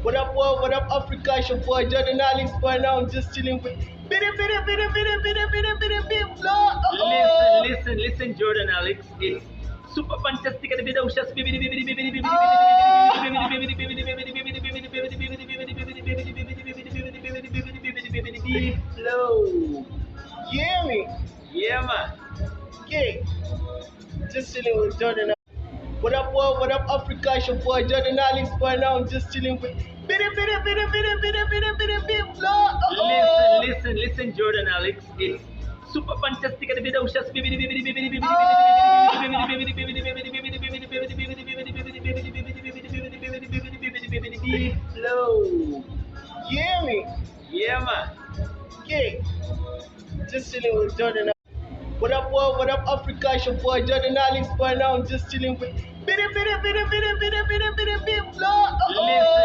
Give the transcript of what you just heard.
What up, world? What up, Africa? It's your boy Jordan Alex. Boy, now I'm just chilling with bitty flow. Listen, Jordan Alex. It's super fantastic and videocious. Flow. Yeah, me. Yeah, man. Okay. Just chilling with Jordan. What up, world? What up, Africa? It's your boy Jordan Alex. Boy, now I'm just chilling with bitty flow. Listen, Jordan Alex. It's super fantastic and videocious. Flow. Yeah, me. Yeah, man. Okay. Just chilling with Jordan. What up, world? What up, Africa? It's your boy Jordan Alex. Boy, now I'm just chilling with bitty flow.